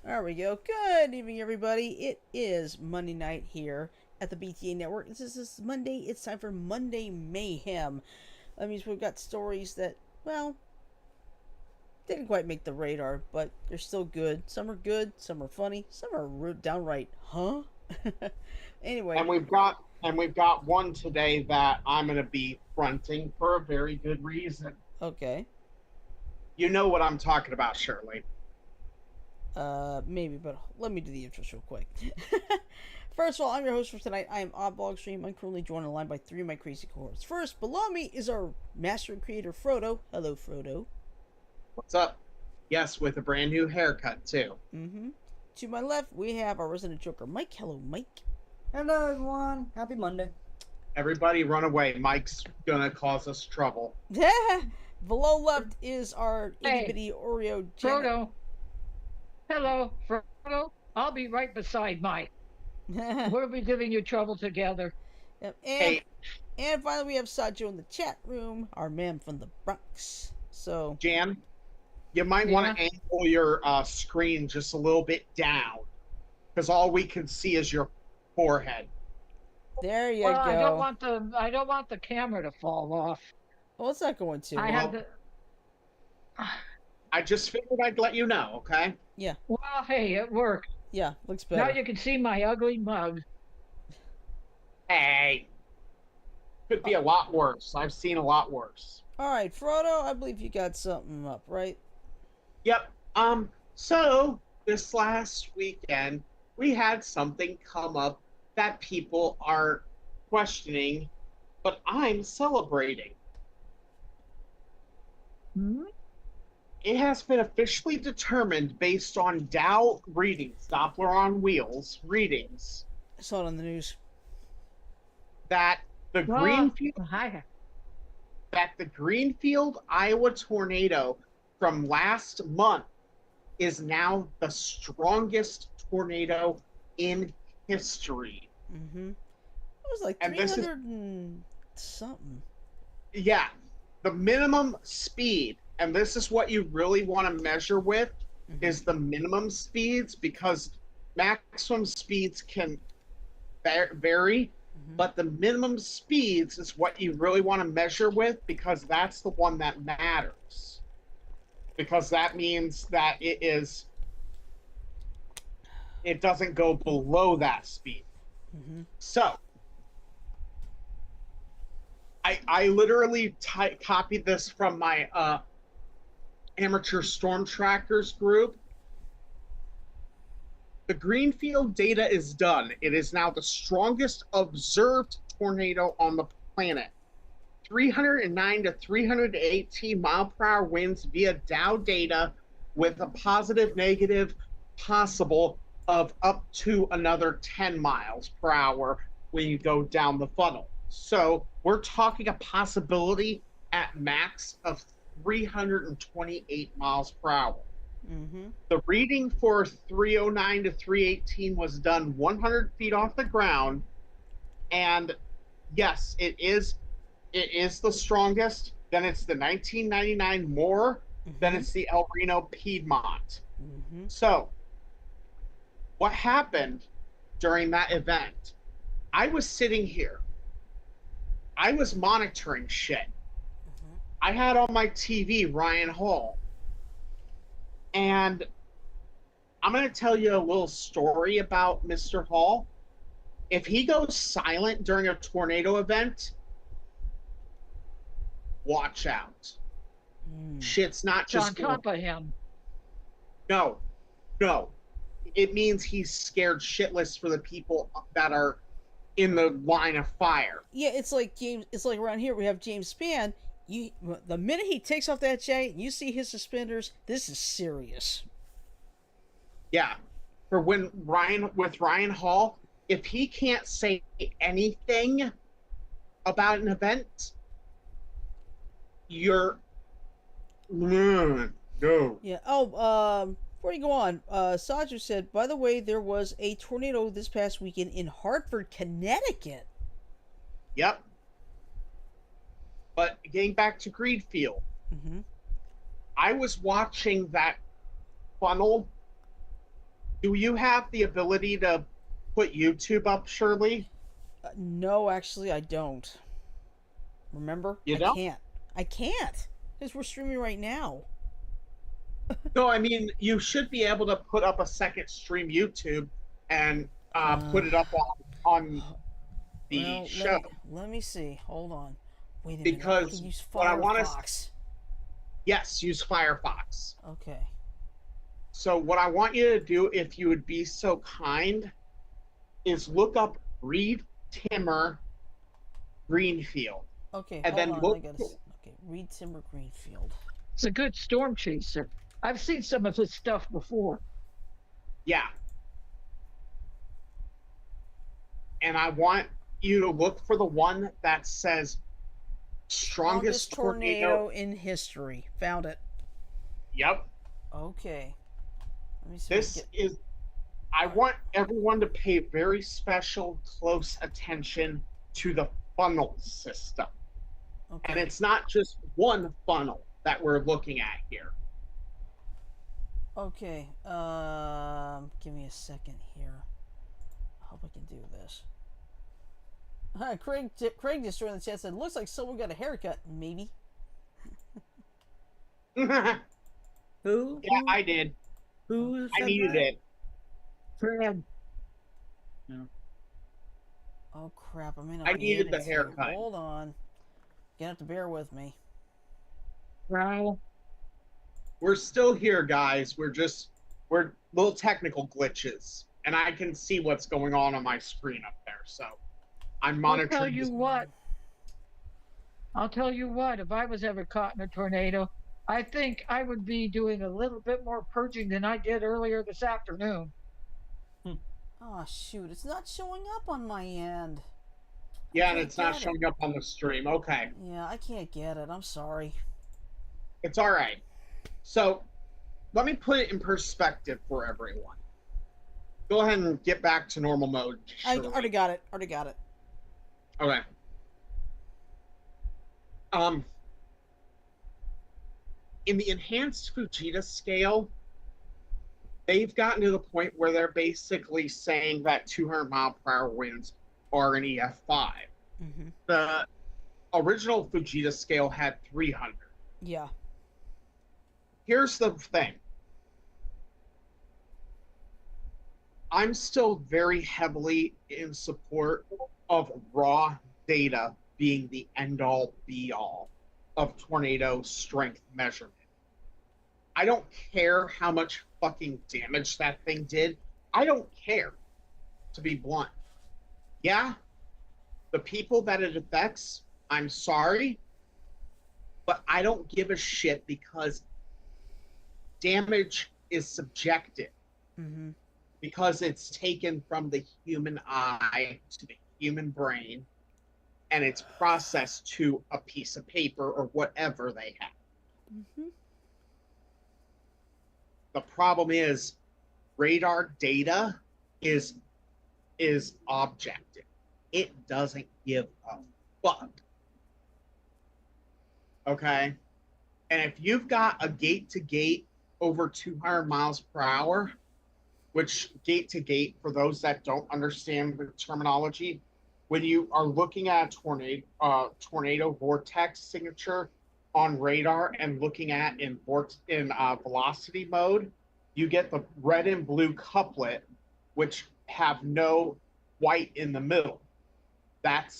There we go. Good evening, everybody. It is Monday night here at the BTA Network. This is Monday. It's time for Monday Mayhem. That means we've got stories that, well, didn't quite make the radar, but they're still good. Some are good, some are funny, some are downright, huh? Anyway. And we've got one today that I'm going to be fronting for a very good reason. Okay. You know what I'm talking about, Shirley. Maybe, but let me do the intro real quick. First of all, I'm your host for tonight. I am Oddball Extreme. I'm currently joined on line by three of my crazy cohorts. First, below me is our master and creator, Frodo. Hello, Frodo. What's up? Yes, with a brand new haircut, too. Mm-hmm. To my left, we have our resident joker, Mike. Hello, Mike. Hello, everyone. Happy Monday. Everybody run away. Mike's gonna cause us trouble. Below left is our itty-bitty Oreo Janet. Frodo. Hello, Frodo. I'll be right beside Mike. We'll be giving you trouble together. Yep. Hey. And finally, we have Sajo in the chat room, our man from the Bronx. So, Jan, You might want to angle your screen just a little bit down, because all we can see is your forehead. There you Well, go. I don't want the camera to fall off. Well, it's not going to. I have the. I just figured I'd let you know, okay? Yeah. Well, hey, it worked. Yeah, looks Now better. you can see my ugly mug. Hey. Could be a lot worse. I've seen a lot worse. All right, Frodo, I believe you got something up, right? Yep. So this last weekend, we had something come up that people are questioning, but I'm celebrating. Hmm? It has been officially determined based on Dow readings, Doppler on wheels readings, I saw it on the news. that the Greenfield, Iowa tornado from last month is now the strongest tornado in history. Mm-hmm. It was like And 300 and something. Yeah, the minimum speed, and this is what you really want to measure with, is the minimum speeds, because maximum speeds can vary, but the minimum speeds is what you really want to measure with, because that's the one that matters. Because that means that it doesn't go below that speed. So, I literally copied this from my amateur storm trackers group. The Greenfield data is done. It is now the strongest observed tornado on the planet. 309 to 318 mile per hour winds via Dow data, with a positive, negative, possible of up to another 10 miles per hour when you go down the funnel. So we're talking a possibility at max of 328 miles per hour. The reading for 309 to 318 was done 100 feet off the ground, and yes, it is the strongest. Then it's the 1999 Moore. Then it's the El Reno Piedmont. So what happened during that event? I was sitting here. I was monitoring shit. I had on my TV Ryan Hall. And I'm going to tell you a little story about Mr. Hall. If he goes silent during a tornado event, watch out. Shit's not It's just on top of him. No. It means he's scared shitless for the people that are in the line of fire. Yeah, it's like James. It's like around here we have James Spann. The minute he takes off that jacket, you see his suspenders. This is serious. Yeah, for when Ryan Hall, if he can't say anything about an event, you're no. Yeah. Oh, before you go on, Saju said, by the way, there was a tornado this past weekend in Hartford, Connecticut. Yep. But getting back to Greenfield, I was watching that funnel. Do you have the ability to put YouTube up, Shirley? No, actually, I don't. Remember? You don't? I can't. Because we're streaming right now. No, I mean, you should be able to put up a second stream YouTube and put it up on the show. Let me see. Hold on. Wait a minute. Because I can use what I want Firefox. Yes, use Firefox. Okay. So what I want you to do, if you would be so kind, is look up Reed Timmer Greenfield. Okay, and hold then on. look. Okay, Reed Timber Greenfield. It's a good storm chaser. I've seen some of his stuff before. Yeah. And I want you to look for the one that says strongest tornado in history. Found it. Yep. Okay. Let me see. I want everyone to pay very special, close attention to the funnel system. Okay. And it's not just one funnel that we're looking at here. Okay. Give me a second here. I hope I can do this. Craig just joined the chat. Said, "Looks like someone got a haircut." Maybe. Yeah, Who? I did. Who I said needed that? it. Fred, No. Oh crap! I may not I be needed able the to. haircut. Hold on. You have to bear with me. Ralph, We're still here, guys. We're little technical glitches, and I can see what's going on my screen up there. So I'm I'll tell monitoring you this. what. I'll tell you what. If I was ever caught in a tornado, I think I would be doing a little bit more purging than I did earlier this afternoon. Oh shoot! It's not showing up on my end. I Yeah, and can't it's not get it. showing up on the stream. Okay, Yeah, I can't get it. I'm sorry. it's all right. So let me put it in perspective for everyone. Go ahead and get back to normal mode. I Shirley. already got it. Already got it. Okay. In the enhanced Fujita scale, they've gotten to the point where they're basically saying that 200-mile-per-hour winds are an EF5. Mm-hmm. The original Fujita scale had 300. Yeah. Here's the thing. I'm still very heavily in support of raw data being the end-all, be-all of tornado strength measurement. I don't care how much fucking damage that thing did. I don't care, to be blunt. Yeah, the people that it affects, I'm sorry, but I don't give a shit because damage is subjective. Mm-hmm. Because it's taken from the human eye to the human brain and it's processed to a piece of paper or whatever they have. Mm-hmm. The problem is radar data is objective. It doesn't give a fuck. Okay? And if you've got a gate to gate over 200 miles per hour, which gate to gate, for those that don't understand the terminology, when you are looking at a tornado vortex signature on radar and looking at in velocity mode, you get the red and blue couplet, which have no white in the middle. That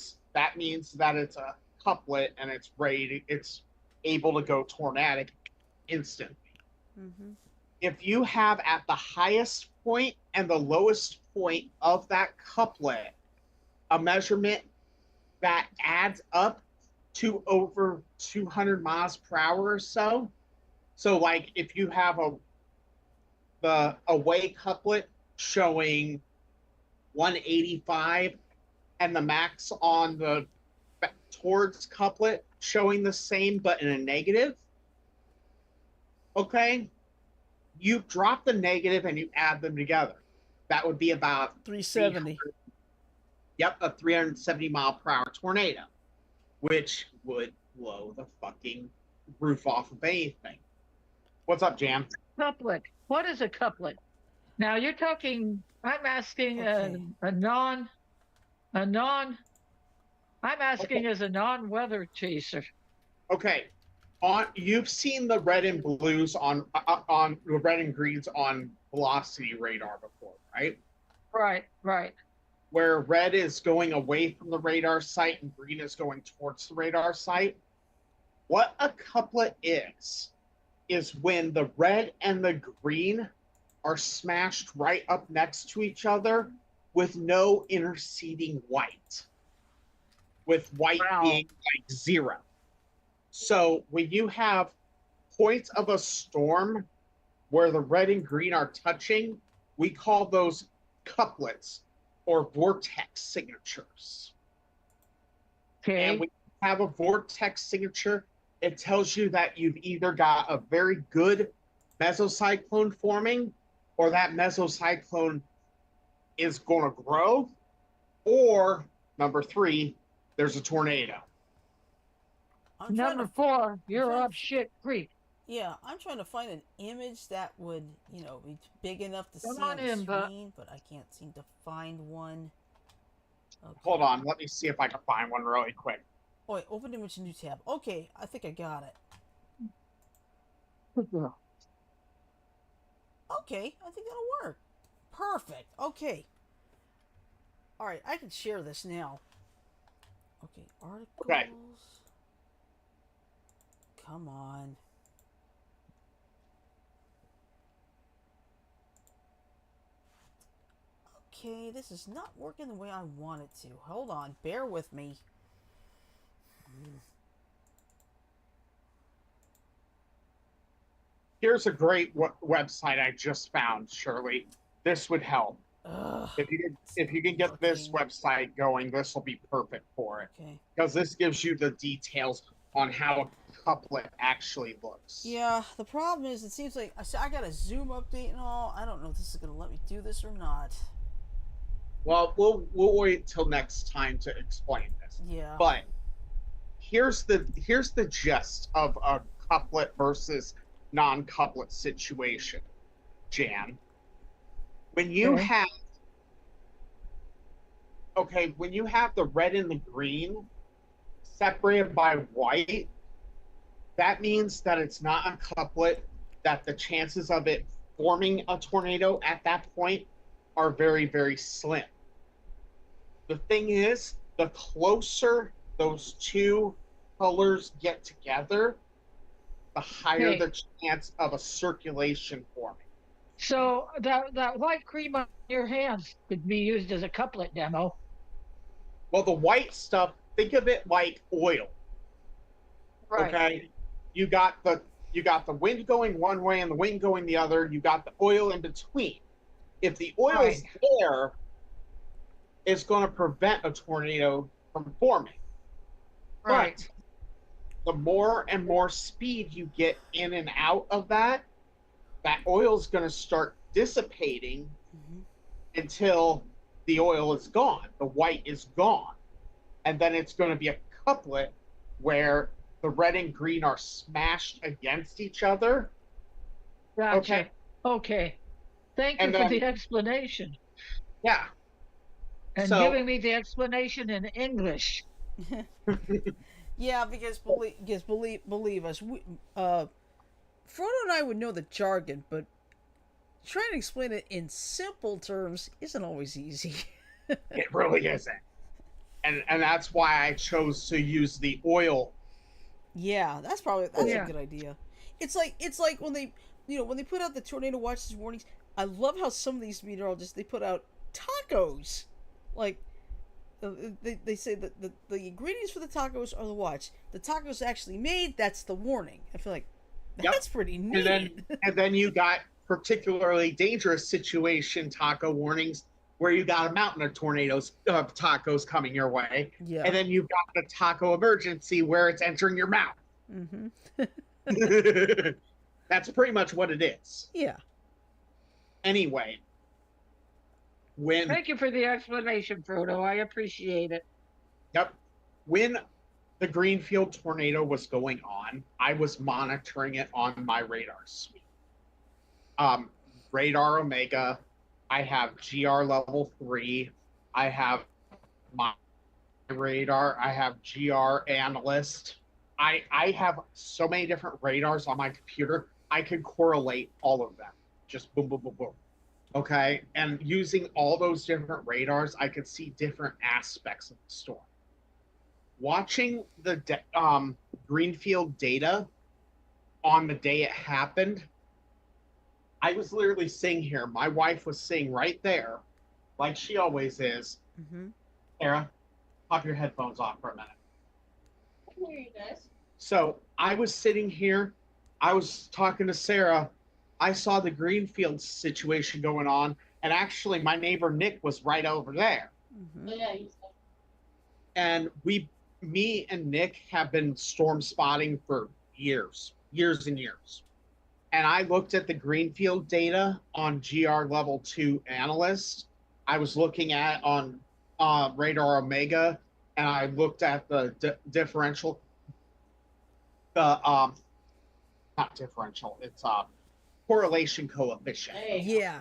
means that it's a couplet and it's ready. It's able to go tornadic instantly. Mm-hmm. If you have at the highest point and the lowest point of that couplet a measurement that adds up to over 200 miles per hour or so, so like if you have the away couplet showing 185 and the max on the towards couplet showing the same but in a negative, okay, you drop the negative and you add them together. That would be about 370. Yep, a 370 mile per hour tornado, which would blow the fucking roof off of anything. What's up, Jam? couplet. What is a couplet? Now you're talking. I'm asking Okay. I'm asking as a non-weather chaser. Okay, you've seen the red and blues on the red and greens on velocity radar before, right? Right. Where red is going away from the radar site and green is going towards the radar site. What a couplet is when the red and the green are smashed right up next to each other with no interceding white, with white being like 0. So when you have points of a storm where the red and green are touching, we call those couplets or vortex signatures. Okay. And when you have a vortex signature, it tells you that you've either got a very good mesocyclone forming or that mesocyclone is going to grow, or number 3, there's a tornado. I'm Number trying to, 4, you're trying to- up shit creek. Yeah, I'm trying to find an image that would, be big enough to Come see on on the in, Buck. screen, but I can't seem to find one. Okay. Hold on, let me see if I can find one really quick. Oh, wait, open image, new tab. Okay, I think I got it. Good girl. Okay, I think that'll work. Perfect. Okay. All right, I can share this now. Okay, articles. Okay. Come on. Okay, this is not working the way I want it to. Hold on, bear with me. Here's a great website I just found, Shirley. This would help. Ugh, If you can get this working. website going, this will be perfect for it. Okay. Because this gives you the details on how a couplet actually looks. Yeah, the problem is it seems like I got a Zoom update and all. I don't know if this is gonna let me do this or not. Well, we'll wait till next time to explain this. Yeah. But here's the gist of a couplet versus non-couplet situation, Jan. When you Okay. when you have the red and the green separated by white, that means that it's not a couplet, that the chances of it forming a tornado at that point are very, very slim. The thing is, the closer those two colors get together, the higher Okay. the chance of a circulation forming. So that white cream on your hands could be used as a couplet demo. Well, the white stuff, think of it like oil. Right. Okay, you got the wind going one way and the wind going the other. You got the oil in between. If the oil's there, it's going to prevent a tornado from forming. Right. But the more and more speed you get in and out of that oil's going to start dissipating until the oil is gone, the white is gone. And then it's going to be a couplet where the red and green are smashed against each other. Gotcha. Okay. Thank you And for then- the explanation Yeah. and So- giving me the explanation in English. Yeah, because believe us, Frodo and I would know the jargon, but trying to explain it in simple terms isn't always easy. It really isn't. And that's why I chose to use the oil. Yeah, that's a Yeah. good idea. It's like when they when they put out the tornado watches warnings. I love how some of these meteorologists they put out tacos, like they say that the ingredients for the tacos are the watch. The tacos actually made, that's the warning. I feel like that's pretty neat. And then you got particularly dangerous situation taco warnings where you got a mountain of tornadoes of tacos coming your way. Yeah. And then you've got the taco emergency where it's entering your mouth. Mm-hmm. That's pretty much what it is. Yeah. Anyway, when Thank you for the explanation, Frodo. I appreciate it. when the Greenfield tornado was going on, I was monitoring it on my radar suite. Radar Omega, I have GR level 3, I have my radar, I have GR analyst. I have so many different radars on my computer, I can correlate all of them. Just boom, boom, boom, boom. Okay, and using all those different radars, I could see different aspects of the storm. Watching the Greenfield data on the day it happened, I was literally sitting here. My wife was sitting right there, like she always is. Mm-hmm. Sarah, pop your headphones off for a minute. I can hear you guys. So I was sitting here. I was talking to Sarah. I saw the Greenfield situation going on, and actually, my neighbor Nick was right over there. Mm-hmm. Oh, yeah, you said. And me and Nick have been storm spotting for years and years. And I looked at the Greenfield data on GR level 2 analyst. I was looking at on Radar Omega, and I looked at the differential. My not differential. It's correlation coefficient. Yeah.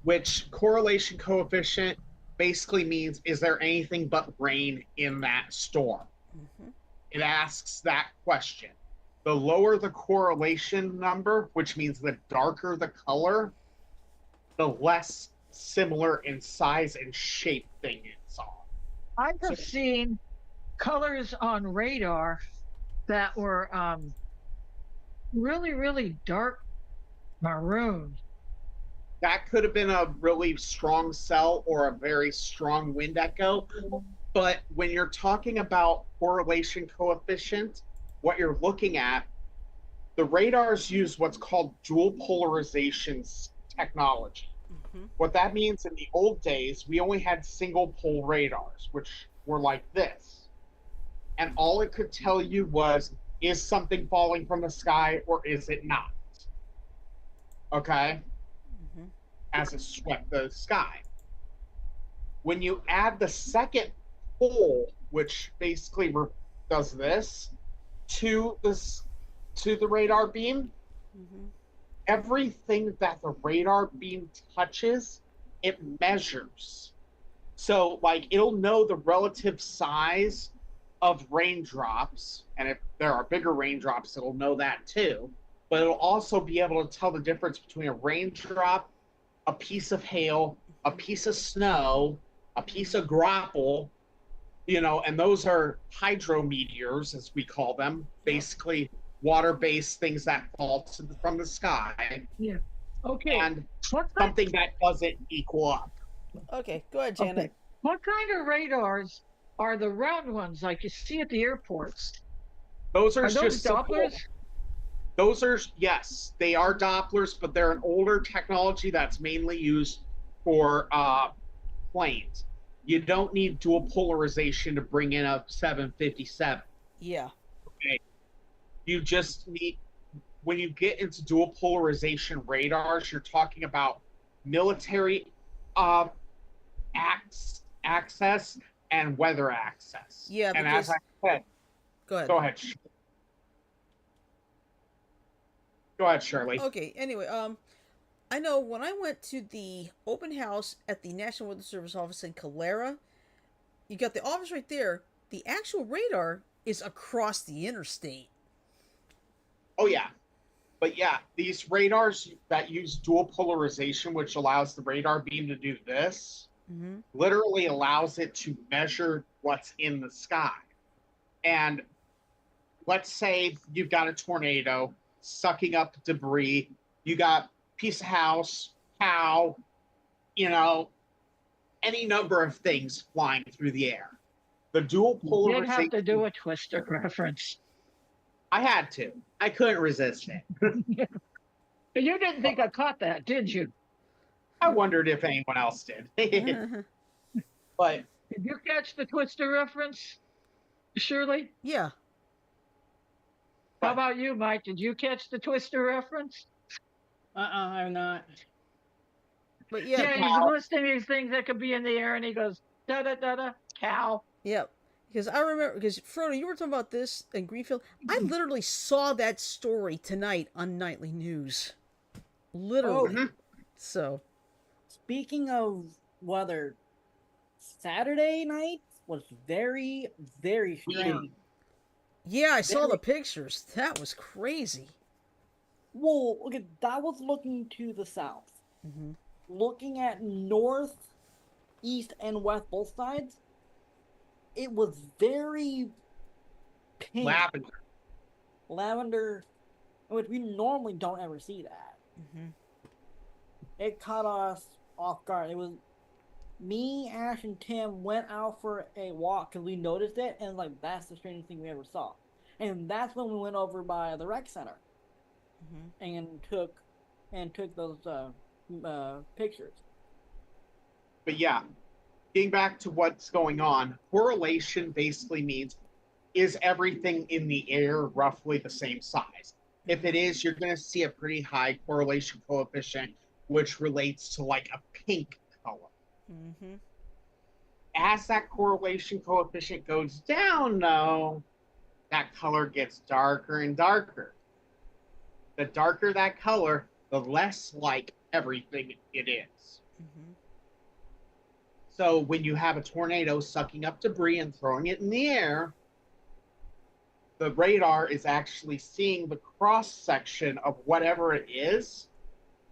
Which correlation coefficient basically means, is there anything but rain in that storm? Mm-hmm. It asks that question. The lower the correlation number, which means the darker the color, the less similar in size and shape thing it saw. I have seen colors on radar that were really, really dark maroon. That could have been a really strong cell or a very strong wind echo. But when you're talking about correlation coefficient, what you're looking at, the radars use what's called dual polarization technology. Mm-hmm. What that means, in the old days, we only had single pole radars, which were like this. And all it could tell you was, is something falling from the sky or is it not? Okay? Mm-hmm. As it swept the sky. When you add the second pole, which basically does this, to the radar beam, Mm-hmm. everything that the radar beam touches, it measures. So, like, it'll know the relative size of raindrops, and if there are bigger raindrops, it'll know that too. But it'll also be able to tell the difference between a raindrop, a piece of hail, a piece of snow, a piece of grapple, and those are hydrometeors, as we call them, basically water-based things that fall from the sky. Yeah. Okay. And What kind, something that doesn't equal up. Okay, go ahead, Janet. okay. What kind of radars are the round ones like you see at the airports? Those are Are those just simple- Dopplers? Those are, yes, they are Dopplers, but they're an older technology that's mainly used for planes. You don't need dual polarization to bring in a 757. Yeah. Okay. You just need, when you get into dual polarization radars, you're talking about military access and weather access. Yeah, And as I said, Go ahead. go ahead. Go ahead, Shirley. Okay, anyway, I know when I went to the open house at the National Weather Service office in Calera, you got the office right there. The actual radar is across the interstate. Oh, yeah. But yeah, these radars that use dual polarization, which allows the radar beam to do this, Mm-hmm. literally allows it to measure what's in the sky. And let's say you've got a tornado sucking up debris. You got piece of house, cow, any number of things flying through the air. The dual You'd polarization. have to do a Twister reference. I had to. I couldn't resist it. You didn't think I caught that, did you? I wondered if anyone else did. But Did you catch the Twister reference, Shirley? Yeah. How about you, Mike? Did you catch the Twister reference? I'm not. But Yeah, yeah, he's listing these things that could be in the air, and he goes, da da da da, cow. Yep. Because I remember, because Frodo, you were talking about this in Greenfield. I literally saw that story tonight on Nightly News. Literally. Oh. So. Speaking of weather, Saturday night was very, very strange. Yeah, I saw the pictures. That was crazy. Well, okay, that was looking to the south. Mm-hmm. Looking at north, east, and west, both sides, it was very pink. Lavender, which we normally don't ever see that. Mm-hmm. It caught us off guard. It was me, Ash, and Tim went out for a walk because we noticed it, and like that's the strangest thing we ever saw. And that's when we went over by the rec center and took those pictures. But yeah, getting back to what's going on, correlation basically means, is everything in the air roughly the same size? If it is, you're going to see a pretty high correlation coefficient, which relates to like a pink color. Mm-hmm. As that correlation coefficient goes down, though, that color gets darker and darker. the darker that color, the less like everything it is. Mm-hmm. So when you have a tornado sucking up debris and throwing it in the air, the radar is actually seeing the cross section of whatever it is,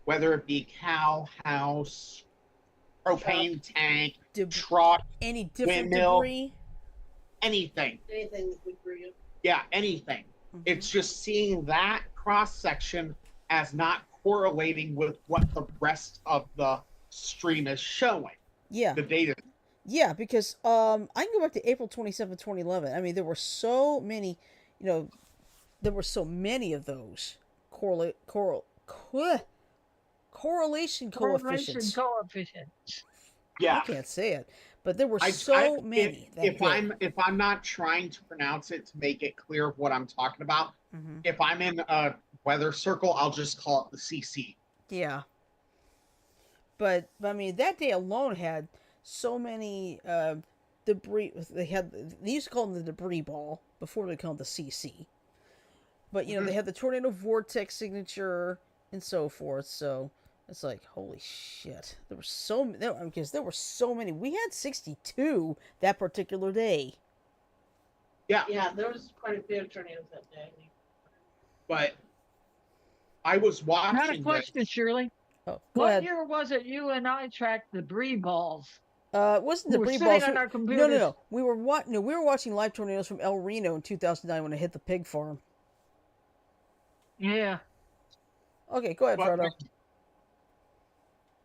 whether it be cow, house, propane tank, truck, any different windmill, debris. anything. Anything that would bring it. Yeah, anything. Mm-hmm. It's just seeing that cross section as not correlating with what the rest of the stream is showing. Yeah. The data. Yeah, because I can go back to April 27, 2011. I mean, there were so many, there were so many of those correlation coefficients. Yeah. I can't say it, but there were many. If I'm not trying to pronounce it to make it clear of what I'm talking about, mm-hmm. if I'm in a weather circle, I'll just call it the CC. Yeah. But I mean, that day alone had so many debris. They used to call them the debris ball before they called the CC. But they had the tornado vortex signature and so forth. So it's like, holy shit! There were so many. We had 62 that particular day. Yeah. Yeah, there was quite a few tornadoes that day. But I was watching. Not a question, Shirley. Oh, what year was it you and I tracked the debris balls? It wasn't We were debris sitting balls. on our computers. No. We were watching live tornadoes from El Reno in 2009 when it hit the pig farm. Yeah. Okay, go ahead, Frodo.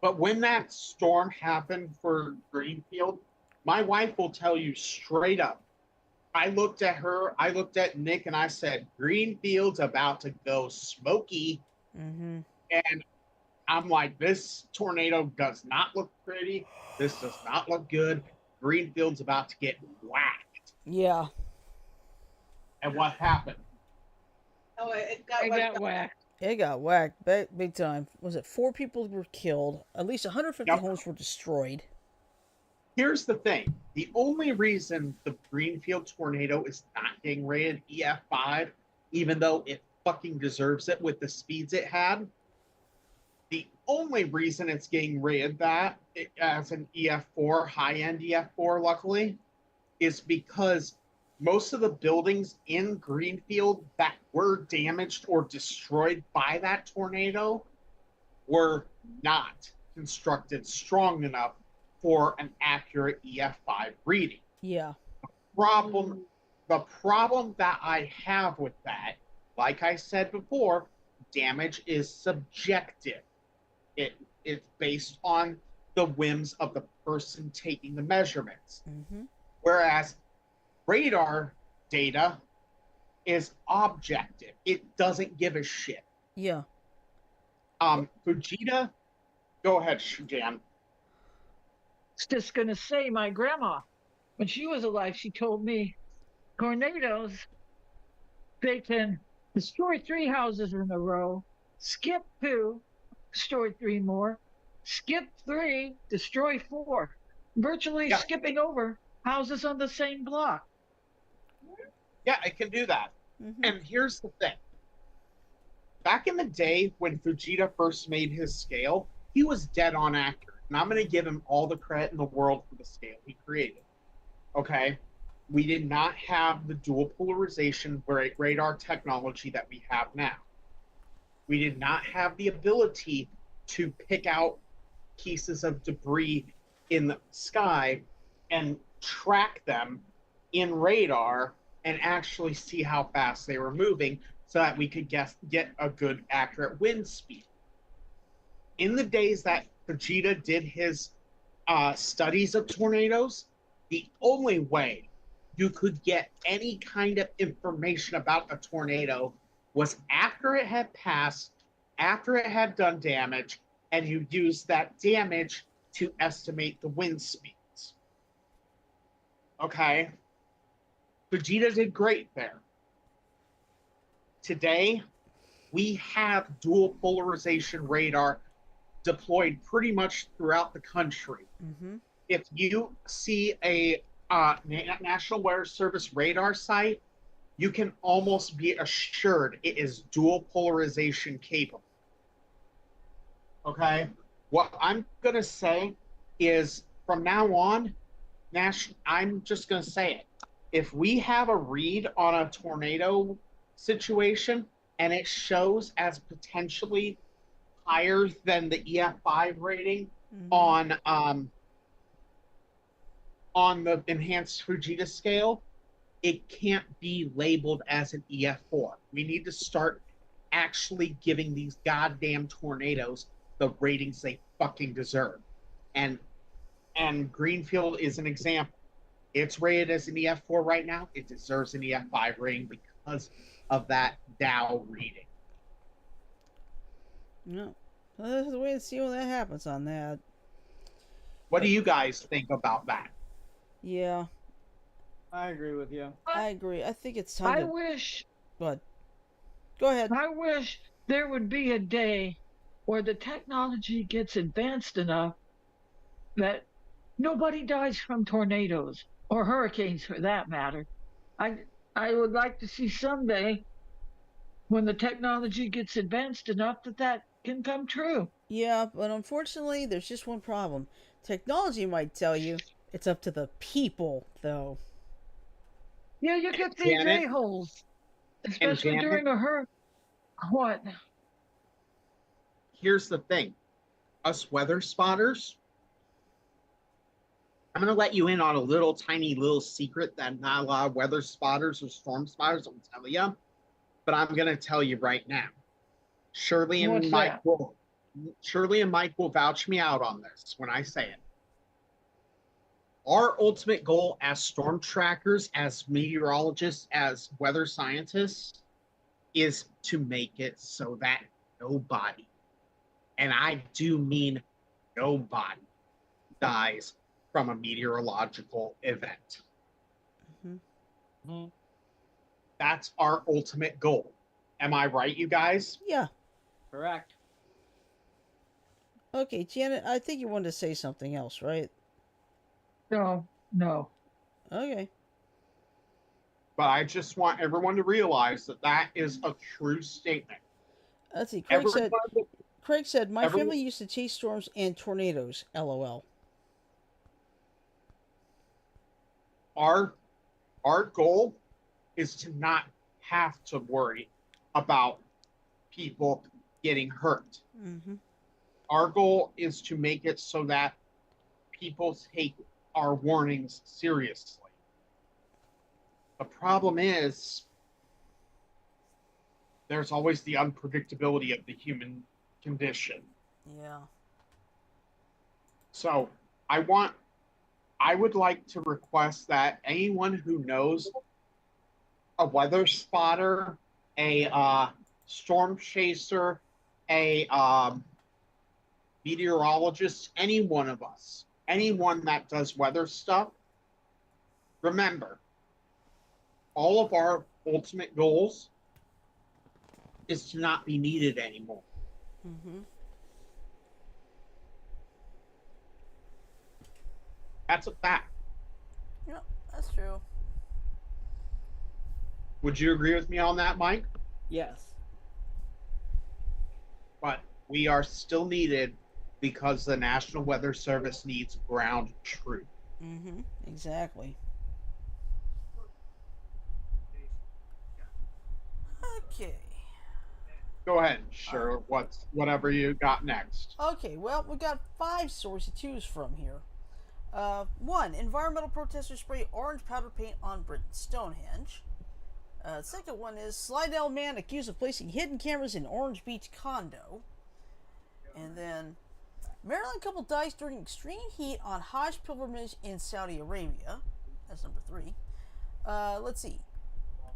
But when that storm happened for Greenfield, my wife will tell you straight up. I looked at her, I looked at Nick, and I said, Greenfield's about to go smoky. Mm-hmm. And I'm like, this tornado does not look pretty. This does not look good. Greenfield's about to get whacked. Yeah. And what happened? Oh, it got whacked. It got whacked big time. Was it 4 people were killed? At least 150 homes were destroyed. Here's the thing. The only reason the Greenfield tornado is not getting rated EF5, even though it fucking deserves it with the speeds it had, the only reason it's getting rated that as an EF4, high-end EF4, luckily, is because most of the buildings in Greenfield that were damaged or destroyed by that tornado were not constructed strong enough for an accurate EF5 reading. Yeah. The problem that I have with that, like I said before, damage is subjective. It's based on the whims of the person taking the measurements. Mm-hmm. Whereas radar data is objective. It doesn't give a shit. Yeah. Fujita, go ahead, Jan. Just gonna say, my grandma, when she was alive, she told me tornadoes, they can destroy 3 houses in a row, skip 2, destroy 3 more, skip 3, destroy 4, virtually skipping over houses on the same block. Yeah, it can do that. Mm-hmm. And here's the thing. Back in the day when Fujita first made his scale, he was dead on accurate. And I'm going to give him all the credit in the world for the scale he created. Okay? We did not have the dual polarization radar technology that we have now. We did not have the ability to pick out pieces of debris in the sky and track them in radar and actually see how fast they were moving so that we could get a good, accurate wind speed. In the days that Fujita did his studies of tornadoes, the only way you could get any kind of information about a tornado was after it had passed, after it had done damage, and you used that damage to estimate the wind speeds. Okay? Vegeta did great there. Today, we have dual polarization radar deployed pretty much throughout the country. Mm-hmm. If you see a National Weather Service radar site, you can almost be assured it is dual polarization capable. Okay? What I'm going to say is from now on, I'm just going to say it. If we have a read on a tornado situation and it shows as potentially higher than the EF5 rating on the enhanced Fujita scale, it can't be labeled as an EF4. We need to start actually giving these goddamn tornadoes the ratings they fucking deserve. And Greenfield is an example. It's rated as an EF4 right now. It deserves an EF5 rating because of that Dow reading. No. Well, there's a way to see when that happens on that. What do you guys think about that? Yeah, I agree with you. I agree. I think it's time I to... wish, But go ahead. I wish there would be a day where the technology gets advanced enough that nobody dies from tornadoes or hurricanes for that matter. I would like to see someday when the technology gets advanced enough that can come true. Yeah, but unfortunately, there's just one problem. Technology might tell you. It's up to the people, though. Yeah, you get these Janet? a-holes, especially Janet? during a hurricane. What? Here's the thing. Us weather spotters, I'm going to let you in on a little tiny little secret that not a lot of weather spotters or storm spotters will tell you, but I'm going to tell you right now. Shirley and What's Mike that? will vouch me out on this when I say it. Our ultimate goal as storm trackers, as meteorologists, as weather scientists, is to make it so that nobody, and I do mean nobody, dies from a meteorological event. That's our ultimate goal. Am I right, you guys? Yeah. Correct. Okay, Janet, I think you wanted to say something else, right? No. Okay. But I just want everyone to realize that that is a true statement. Let's see. Everyone, Craig said, my everyone- family used to chase storms and tornadoes. LOL. our goal is to not have to worry about people getting hurt. Our goal is to make it so that people take our warnings seriously. The problem is there's always the unpredictability of the human condition. Yeah. So I would like to request that anyone who knows a weather spotter, a storm chaser, a meteorologist, any one of us, anyone that does weather stuff, remember, all of our ultimate goals is to not be needed anymore. That's a fact. Yeah, that's true. Would you agree with me on that, Mike? Yes. But we are still needed because the National Weather Service needs ground truth. Exactly. Okay. Go ahead, sure. Whatever you got next. Okay, well, we got 5 stories to choose from here. 1. Environmental protesters spray orange powder paint on Britain's Stonehenge. Second one is Slidell man accused of placing hidden cameras in Orange Beach condo. And then Maryland couple dies during extreme heat on Hajj pilgrimage in Saudi Arabia. That's number 3. Let's see.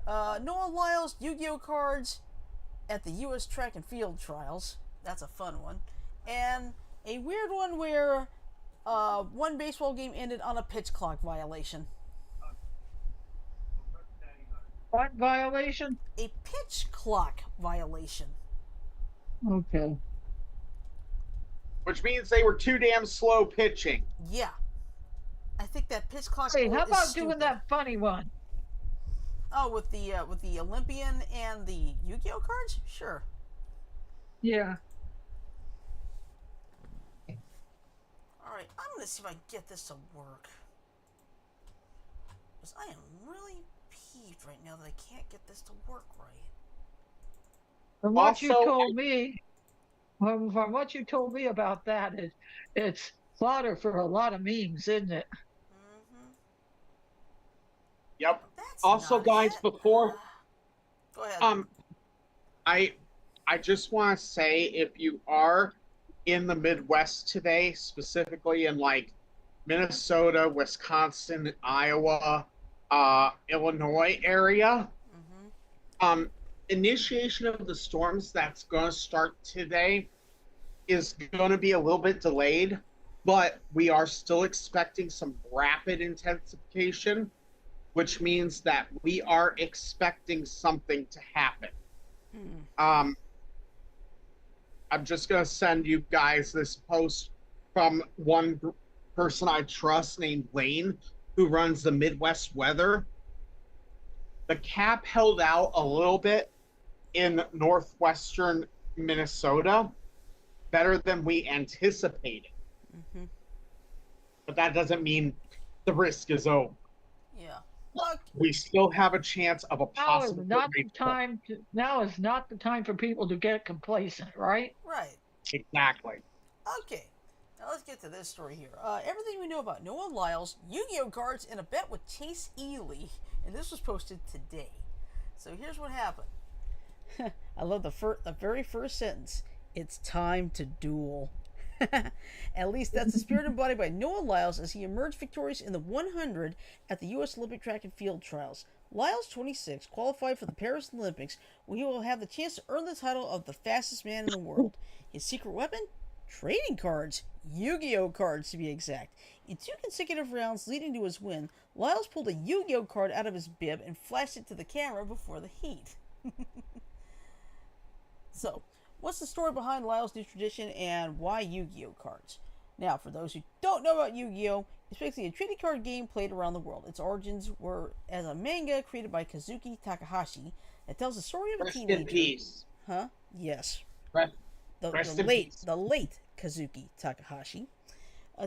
Noah Lyle's Yu-Gi-Oh cards at the U.S. track and field trials. That's a fun one. And a weird one where one baseball game ended on a pitch clock violation. What violation? A pitch clock violation. Okay. Which means they were too damn slow pitching. Yeah. I think that pitch clock Hey, how is about stupid. doing that funny one? Oh, with the Olympian and the Yu-Gi-Oh cards? Sure. Yeah. All right, I'm gonna see if I can get this to work. Because I am really peeved right now that I can't get this to work right. From what you Also, told me, from what you told me about that, it's fodder for a lot of memes, isn't it? Mm-hmm. yep. That's Also, not guys, it. before Go ahead. um, I just want to say, if you are in the Midwest today, specifically in like Minnesota, Wisconsin, Iowa, Illinois area, Mm-hmm. initiation of the storms that's going to start today is going to be a little bit delayed, but we are still expecting some rapid intensification, which means that we are expecting something to happen. Mm. I'm just going to send you guys this post from one person I trust named Lane, who runs the Midwest weather. The cap held out a little bit in northwestern Minnesota, better than we anticipated. Mm-hmm. But that doesn't mean the risk is over. Yeah. Look. We still have a chance of a Now is possible not the great storm. time to. Now is not the time for people to get complacent, right? Right. Exactly. Okay. Now let's get to this story here. Everything we know about Noah Lyles, Yu-Gi-Oh cards, and a bet with Chase Ely, and this was posted today. So here's what happened. I love the very first sentence. It's time to duel. At least that's the spirit embodied by Noah Lyles as he emerged victorious in the 100 at the U.S. Olympic Track and Field Trials. Lyles, 26, qualified for the Paris Olympics, where he will have the chance to earn the title of the fastest man in the world. His secret weapon? Trading cards. Yu-Gi-Oh cards, to be exact. In 2 consecutive rounds leading to his win, Lyles pulled a Yu-Gi-Oh card out of his bib and flashed it to the camera before the heat. So, what's the story behind Lyle's new tradition and why Yu-Gi-Oh cards? Now, for those who don't know about Yu-Gi-Oh, it's basically a trading card game played around the world. Its origins were as a manga created by Kazuki Takahashi that tells the story of a Rest teenager. in peace. Huh? Yes. Rest The in peace. late Kazuki Takahashi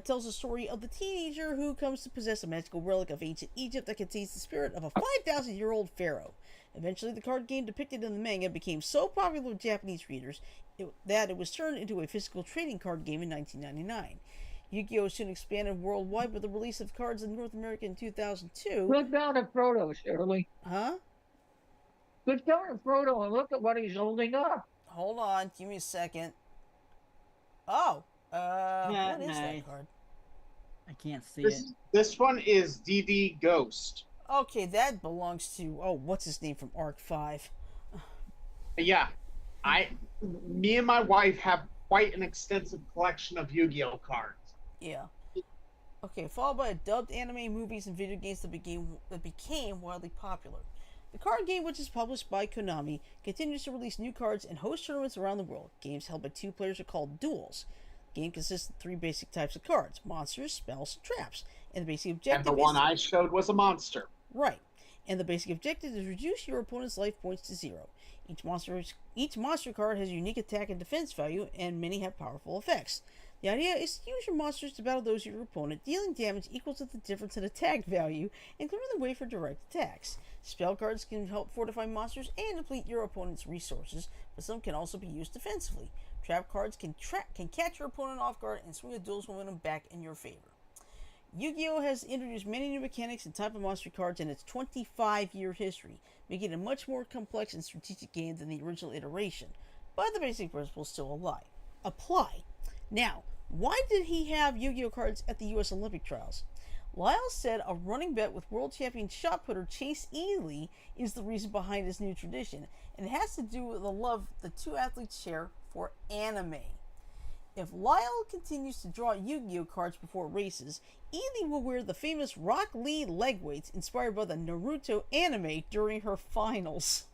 tells the story of the teenager who comes to possess a magical relic of ancient Egypt that contains the spirit of a 5,000-year-old pharaoh. Eventually, the card game depicted in the manga became so popular with Japanese readers that it was turned into a physical trading card game in 1999. Yu-Gi-Oh! Soon expanded worldwide with the release of cards in North America in 2002. Look down at Frodo, Shirley. Huh? Look down at Frodo and look at what he's holding up. Hold on, give me a second. Oh, what is nice. that card? I can't see it. This one is DD Ghost. Okay, that belongs to, what's his name from Arc 5? Yeah, me and my wife have quite an extensive collection of Yu-Gi-Oh cards. Yeah. Okay, followed by dubbed anime, movies, and video games that became wildly popular. The card game, which is published by Konami, continues to release new cards and host tournaments around the world. Games held by 2 players are called duels. The game consists of 3 basic types of cards: monsters, spells, and traps. And the basic objective And the one I showed was a monster. Right. And the basic objective is reduce your opponent's life points to 0. Each monster card has a unique attack and defense value, and many have powerful effects. The idea is to use your monsters to battle those of your opponent, dealing damage equal to the difference in attack value, and clearing the way for direct attacks. Spell cards can help fortify monsters and deplete your opponent's resources, but some can also be used defensively. Trap cards can catch your opponent off guard and swing a duel's momentum back in your favor. Yu-Gi-Oh! Has introduced many new mechanics and type of monster cards in its 25-year history, making it a much more complex and strategic game than the original iteration, but the basic principles still apply. Now, why did he have Yu-Gi-Oh! Cards at the U.S. Olympic trials? Lyles said a running bet with world champion shot putter Chase Ely is the reason behind his new tradition, and it has to do with the love the 2 athletes share for anime. If Lyle continues to draw Yu-Gi-Oh! Cards before races, Ely will wear the famous Rock Lee leg weights inspired by the Naruto anime during her finals.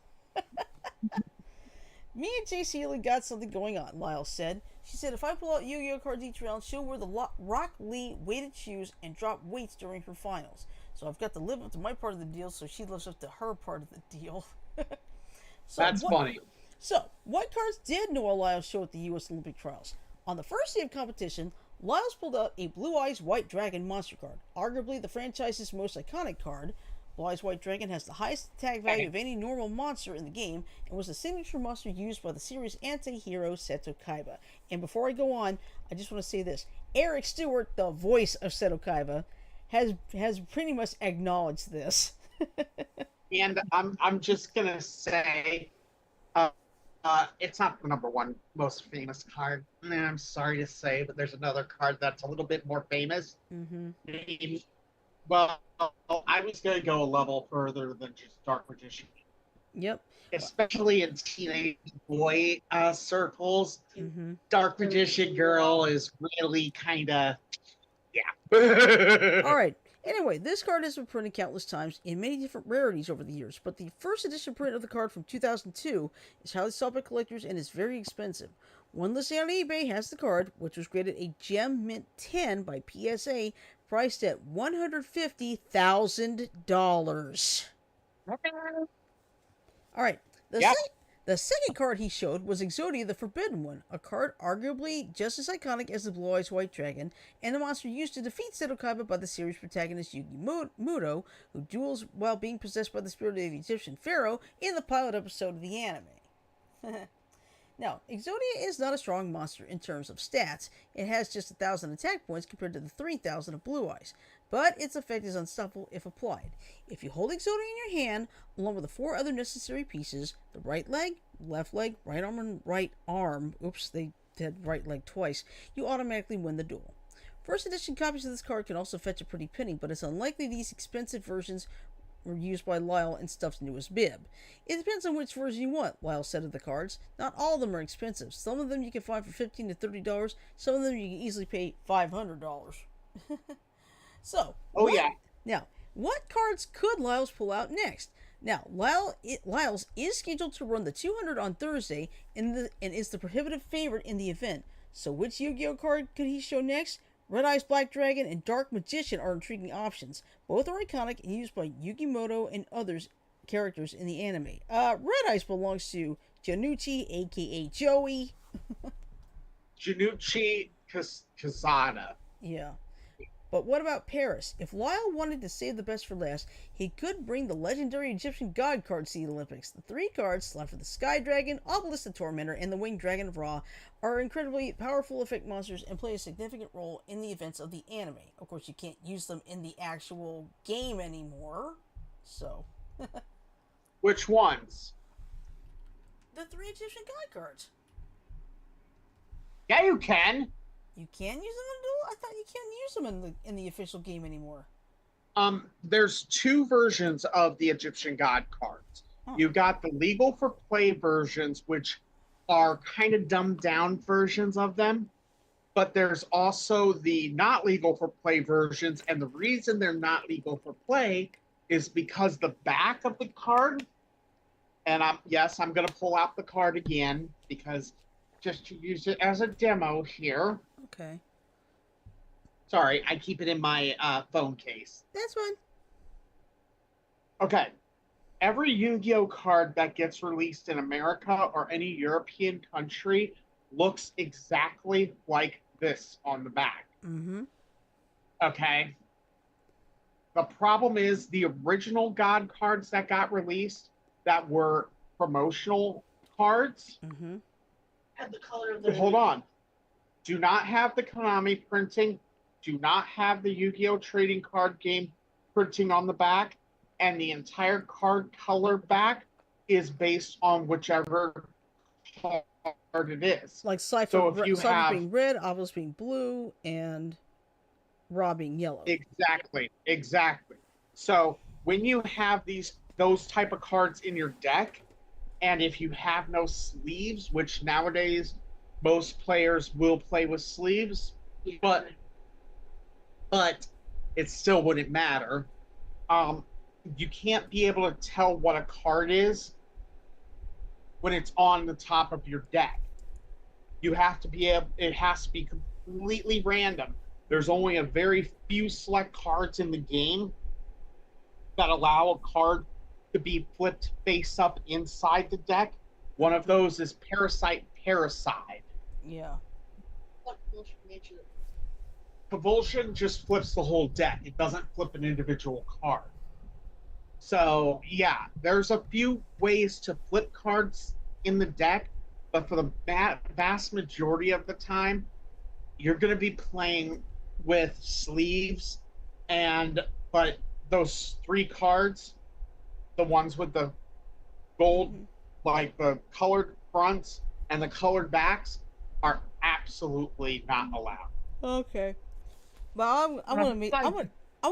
Me and Chase Ely got something going on, Lyle said. She said, if I pull out Yu-Gi-Oh cards each round, she'll wear the Rock Lee weighted shoes and drop weights during her finals. So I've got to live up to my part of the deal, so she lives up to her part of the deal. That's funny. So, what cards did Noah Lyles show at the U.S. Olympic Trials? On the first day of competition, Lyles pulled out a Blue Eyes White Dragon monster card, arguably the franchise's most iconic card. Blue Eyes White Dragon has the highest attack value of any normal monster in the game, and was the signature monster used by the series' anti-hero Seto Kaiba. And before I go on, I just want to say this. Eric Stewart, the voice of Seto Kaiba, has pretty much acknowledged this. And I'm just gonna say, it's not the number one most famous card. I'm sorry to say, but there's another card that's a little bit more famous. Mm-hmm. Well, I was gonna go a level further than just Dark Magician. Yep. Especially in teenage boy circles, Mm-hmm. Dark Magician Girl is really kind of, yeah. All right. Anyway, this card has been printed countless times in many different rarities over the years, but the first edition print of the card from 2002 is highly sought by collectors and is very expensive. One listing on eBay has the card, which was graded a Gem Mint 10 by PSA, priced at $150,000. All right. The second card he showed was Exodia the Forbidden One, a card arguably just as iconic as the Blue Eyes White Dragon, and the monster used to defeat Seto Kaiba by the series protagonist Yugi Muto, who duels while being possessed by the spirit of the Egyptian pharaoh in the pilot episode of the anime. Now, Exodia is not a strong monster in terms of stats. It has just 1,000 attack points compared to the 3,000 of Blue Eyes, but its effect is unstoppable if applied. If you hold Exodia in your hand, along with the 4 other necessary pieces, the right leg, left leg, right arm, and right arm, oops, they said right leg twice, you automatically win the duel. First edition copies of this card can also fetch a pretty penny, but it's unlikely these expensive versions were used by Lyle and stuffed into his bib. It depends on which version you want, Lyle said of the cards. Not all of them are expensive. Some of them you can find for $15 to $30. Some of them you can easily pay $500. So, Now, what cards could Lyles pull out next? Now, Lyles is scheduled to run the 200 on Thursday and is the prohibitive favorite in the event. So which Yu-Gi-Oh card could he show next? Red Eyes Black Dragon and Dark Magician are intriguing options. Both are iconic and used by Yugi Muto and others characters in the anime. Red Eyes belongs to Janucci, aka Joey. Janucci Kazana. Yeah. But what about Paris? If Lyle wanted to save the best for last, he could bring the legendary Egyptian god cards to the Olympics. The 3 cards, Slap for the Sky Dragon, Obelisk the Tormentor, and the Winged Dragon of Ra, are incredibly powerful effect monsters and play a significant role in the events of the anime. Of course, you can't use them in the actual game anymore, so... Which ones? The 3 Egyptian god cards. Yeah, you can. You can use them in a duel? I thought you can't use them in the official game anymore. There's 2 versions of the Egyptian god cards. Huh. You've got the legal for play versions, which are kind of dumbed down versions of them. But there's also the not legal for play versions, and the reason they're not legal for play is because the back of the card, and I'm going to pull out the card again, because just to use it as a demo here. Okay. Sorry, I keep it in my phone case. That's fine. Okay. Every Yu-Gi-Oh card that gets released in America or any European country looks exactly like this on the back. Mm-hmm. Okay. The problem is the original God cards that got released that were promotional cards. Mm-hmm. Had the color of the. Hold on. Do not have the Konami printing. Do not have the Yu-Gi-Oh trading card game printing on the back. And the entire card color back is based on whichever card it is. Like Cypher, So if you Cypher have- being red, Obelisk being blue, and Ra being yellow. Exactly. So when you have those type of cards in your deck, and if you have no sleeves, which nowadays most players will play with sleeves, but it still wouldn't matter. You can't be able to tell what a card is when it's on the top of your deck. You have to be able, it has to be completely random. There's only a very few select cards in the game that allow a card to be flipped face up inside the deck. One of those is Parasite. Yeah. What bullshit nature? Convulsion just flips the whole deck. It doesn't flip an individual card. So, yeah, there's a few ways to flip cards in the deck, but for the vast majority of the time, you're going to be playing with sleeves, but those 3 cards, the ones with the gold, like the colored fronts and the colored backs, are absolutely not allowed. Okay. But I want to meet. I want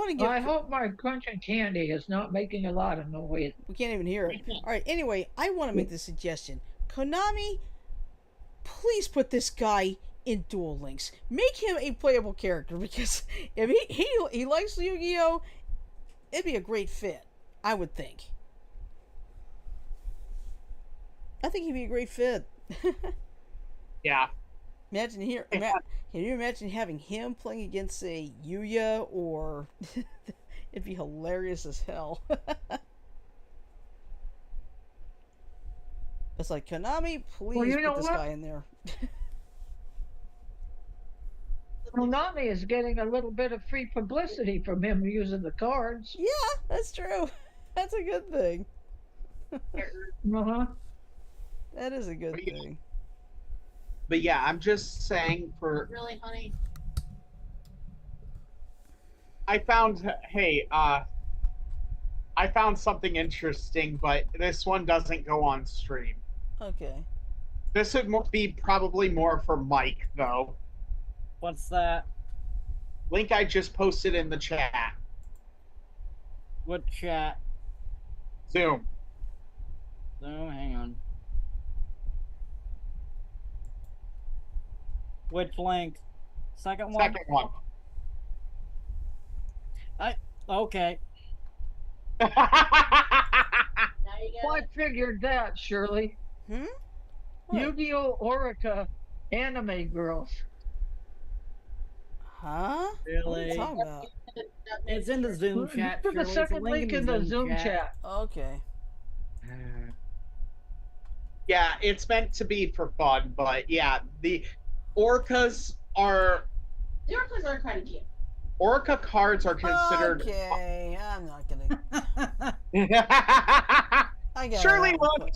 to get. I hope my crunching candy is not making a lot of noise. We can't even hear it. All right. Anyway, I want to make this suggestion. Konami, please put this guy in Duel Links. Make him a playable character, because if he likes Yu-Gi-Oh, it'd be a great fit. I would think. I think he'd be a great fit. Yeah. Imagine here. Can you imagine having him playing against, say, Yuya, or it'd be hilarious as hell. It's like, Konami, please put this guy in there. Konami is getting a little bit of free publicity from him using the cards. Yeah, that's true. That's a good thing. Uh-huh. That is a good thing. But yeah, I'm just saying for... Really, honey? I found something interesting, but this one doesn't go on stream. Okay. This would be probably more for Mike, though. What's that? Link I just posted in the chat. What chat? Zoom. Oh, hang on. Which link? Second one? Second one. Okay. Now you Well, I got figured that, Shirley. Hmm? What? Yu-Gi-Oh! Orica anime girls. Huh? What are you Really? talking about? It's in the Zoom chat. Put the Shirley. It's a second link in the Zoom chat. Okay. Yeah, it's meant to be for fun, but yeah, the orcas are... the orcas are kind of cute. Orca cards are considered... Okay, I'm not gonna. I got Surely look.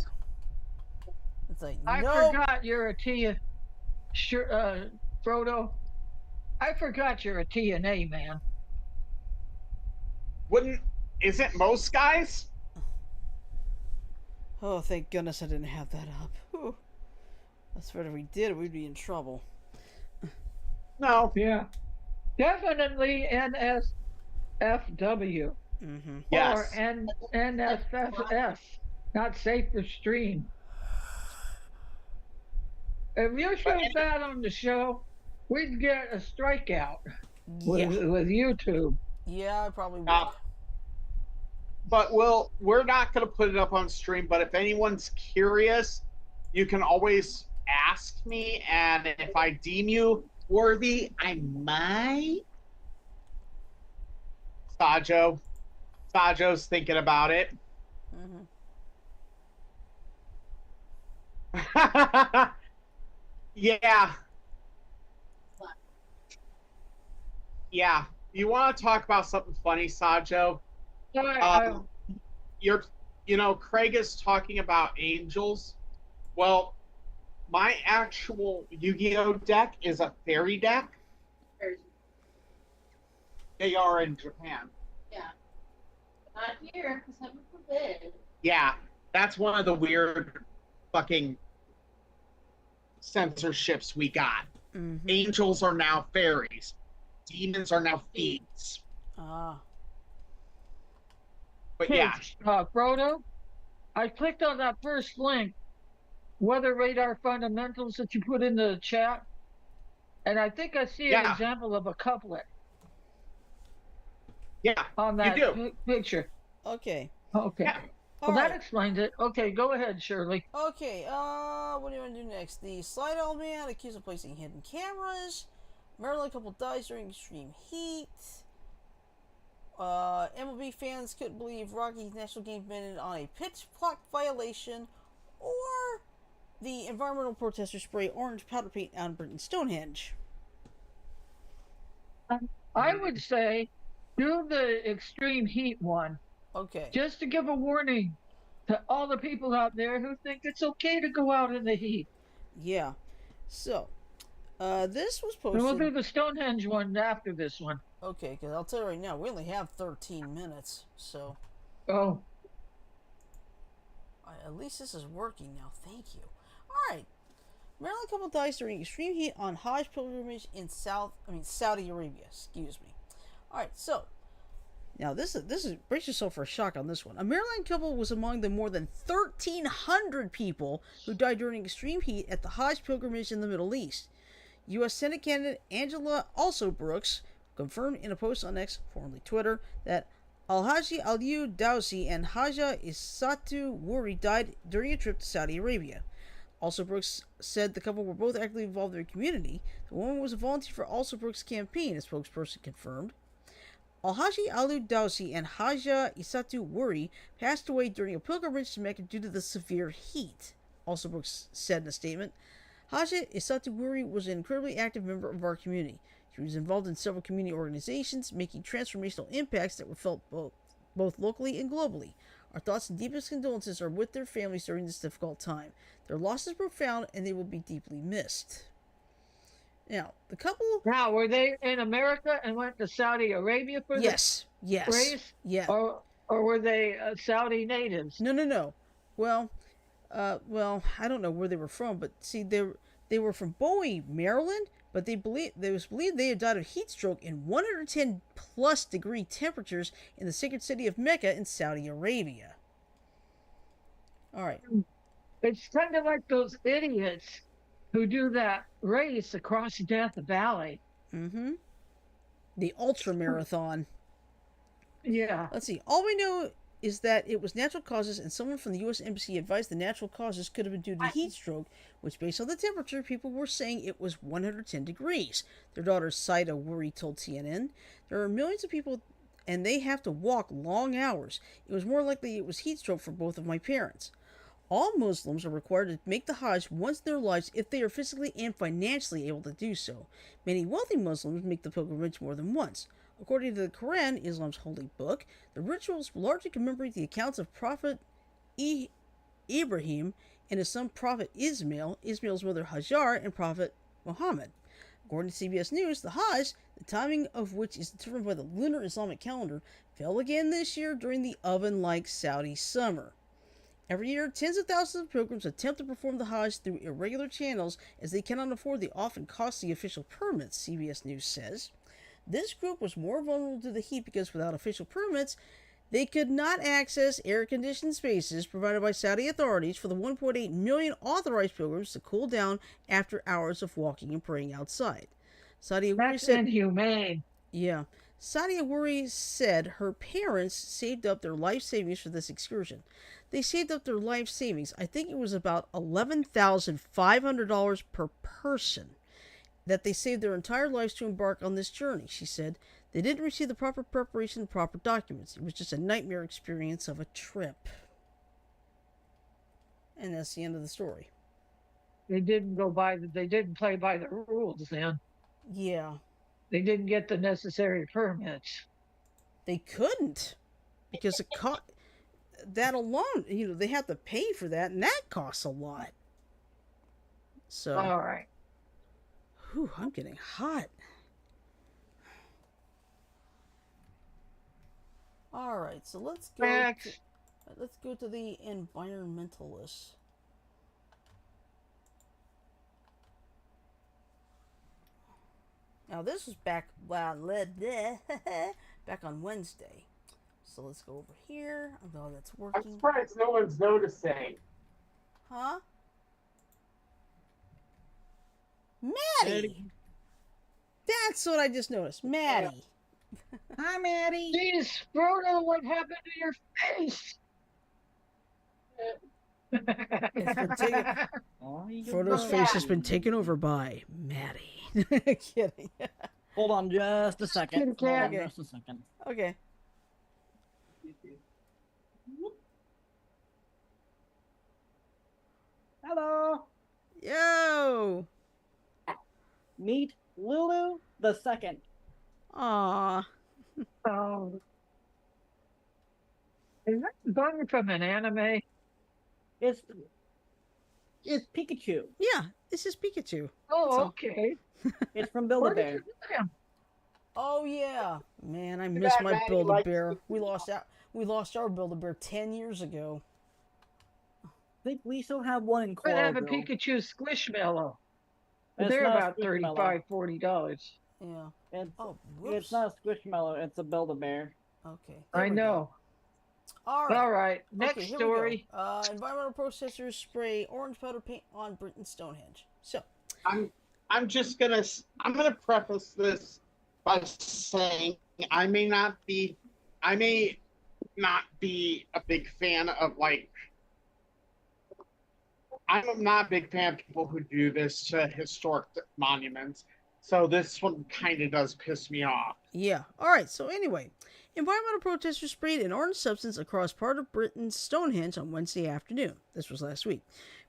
It's like, I nope. forgot you're a T. Frodo. I forgot you're a TNA man. Isn't most guys? Oh, thank goodness I didn't have that up. Whew. That's what if we did, we'd be in trouble. No. Yeah. Definitely NSFW. Mm-hmm. Yes. Or NSFS. Not safe for stream. If you showed that on the show, we'd get a strikeout with YouTube. Yeah, I probably would. But we're not going to put it up on stream, but if anyone's curious, you can always ask me, and if I deem you worthy, I might. Sajo's thinking about it. Mm-hmm. Yeah. Yeah. You want to talk about something funny, Sajo? Craig is talking about angels. Well, my actual Yu-Gi-Oh deck is a fairy deck. They are in Japan. Yeah. Not here, because heaven forbid. Yeah, that's one of the weird fucking censorships we got. Mm-hmm. Angels are now fairies. Demons are now fiends. Ah. But yeah. Frodo, I clicked on that first link, Weather Radar Fundamentals, that you put in the chat, and I think I see an example of a couplet. Yeah, on that you do. picture. Okay. Okay. Yeah. All Well, that right. explains it. Okay, go ahead, Shirley. Okay, what do you want to do next? The Slide Old Man accused of placing hidden cameras. Maryland couple dies during extreme heat. MLB fans couldn't believe Rockies national game banned on a pitch clock violation. Or the environmental protesters spray orange powder paint on Britain Stonehenge. I would say do the extreme heat one, Okay. just to give a warning to all the people out there who think it's okay to go out in the heat. Yeah. So, this was And we'll do posted. the Stonehenge one after this one. Okay, because I'll tell you right now, we only have 13 minutes. So, Oh, at least this is working now. Thank you. Alright. Maryland couple dies during extreme heat on Hajj pilgrimage in Saudi Arabia. Excuse me. Alright, so. Now, this is brace yourself for a shock on this one. A Maryland couple was among the more than 1,300 people who died during extreme heat at the Hajj pilgrimage in the Middle East. U.S. Senate candidate Angela Also Brooks confirmed in a post on X, formerly Twitter, that Alhaji Aliyu Dawsi and Haja Isatu Wuri died during a trip to Saudi Arabia. Also Brooks said the couple were both actively involved in their community. The woman was a volunteer for Also Brooks' campaign, a spokesperson confirmed. Alhaji Aliyu Dawsi and Haja Isatu Wuri passed away during a pilgrimage to Mecca due to the severe heat, Also Brooks said in a statement. Haja Isatu Wuri was an incredibly active member of our community. She was involved in several community organizations, making transformational impacts that were felt both locally and globally. Our thoughts and deepest condolences are with their families during this difficult time. Their loss is profound, and they will be deeply missed. Now, the couple... now were they in America and went to Saudi Arabia for Yes. the race? Yeah. Or were they Saudi natives? No. Well, I don't know where they were from, but see, they were from Bowie, Maryland, but it was believed they had died of heat stroke in 110 plus degree temperatures in the sacred city of Mecca in Saudi Arabia. All right. It's kind of like those idiots who do that race across Death Valley. Mm-hmm. The ultra marathon. Yeah. Let's see. All we know is that it was natural causes, and someone from the U.S. Embassy advised the natural causes could have been due to heat stroke, which, based on the temperature, people were saying it was 110 degrees. Their daughter, Saida Wuri, told CNN, there are millions of people, and they have to walk long hours. It was more likely it was heat stroke for both of my parents. All Muslims are required to make the Hajj once in their lives if they are physically and financially able to do so. Many wealthy Muslims make the pilgrimage more than once. According to the Quran, Islam's holy book, the rituals largely commemorate the accounts of Prophet Ibrahim and his son Prophet Ismail, Ismail's mother Hajar, and Prophet Muhammad. According to CBS News, the Hajj, the timing of which is determined by the lunar Islamic calendar, fell again this year during the oven-like Saudi summer. Every year, tens of thousands of pilgrims attempt to perform the Hajj through irregular channels as they cannot afford the often costly official permits, CBS News says. This group was more vulnerable to the heat because without official permits, they could not access air-conditioned spaces provided by Saudi authorities for the 1.8 million authorized pilgrims to cool down after hours of walking and praying outside. That's inhumane. Yeah. Sadia Wuri said her parents saved up their life savings for this excursion. They saved up their life savings. I think it was about $11,500 per person that they saved their entire lives to embark on this journey, she said. They didn't receive the proper preparation and proper documents. It was just a nightmare experience of a trip. And that's the end of the story. They didn't play by the rules then. Yeah. They didn't get the necessary permits. They couldn't. Because that alone, they have to pay for that, and that costs a lot. So. All right. Whew, I'm getting hot. All right, so let's go to the environmentalists. Now this was back on Wednesday. So let's go over here. Although that's working. I'm surprised no one's noticing. Huh? Maddie! That's what I just noticed. Maddie. Hi, Maddie. Jeez, Frodo, what happened to your face? It's been taken. Oh, you Frodo's go. face has been taken over by Maddie. Kidding. Hold on just a second. Hold on Okay. just a second. Okay. Hello. Yo. Meet Lulu the second. Aw. Oh, is that a bug from an anime? It's Pikachu. Yeah, this is Pikachu. Oh, So- okay. It's from Where did Build-A-Bear. you get him? Oh yeah. Man, I Too miss bad my Maddie Build a likes Bear. the- We lost our Build a Bear 10 years ago. I think we still have one in I have a Coralville. Pikachu Squishmallow. It's They're not a about Squishmallow. $35-$40. Yeah. It's, Oh, whoops. it's not a Squishmallow. It's a Build-A-Bear. Okay. I there we go. know. All right. All right. Next Okay, here story. we go. Environmental processors spray orange powder paint on Britain Stonehenge. So, I'm just gonna I'm gonna preface this by saying I may not be a big fan of I'm not a big fan of people who do this to historic monuments. So this one kind of does piss me off. yeah. All right. So, anyway, environmental protesters sprayed an orange substance across part of Britain's Stonehenge on Wednesday afternoon. This was last week.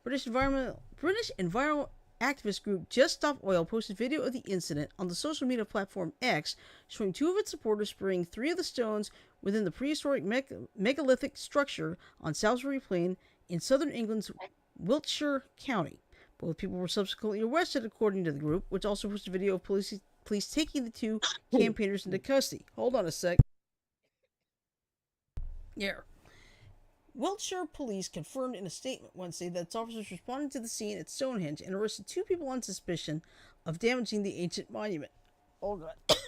British environmental activist group Just Stop Oil posted video of the incident on the social media platform X, showing two of its supporters spraying three of the stones within the prehistoric megalithic structure on Salisbury Plain in southern England's Wiltshire County. Both people were subsequently arrested, according to the group, which also posted video of police taking the two campaigners into custody. Hold on a sec. Yeah. Wiltshire police confirmed in a statement Wednesday that its officers responded to the scene at Stonehenge and arrested two people on suspicion of damaging the ancient monument. Hold on. Let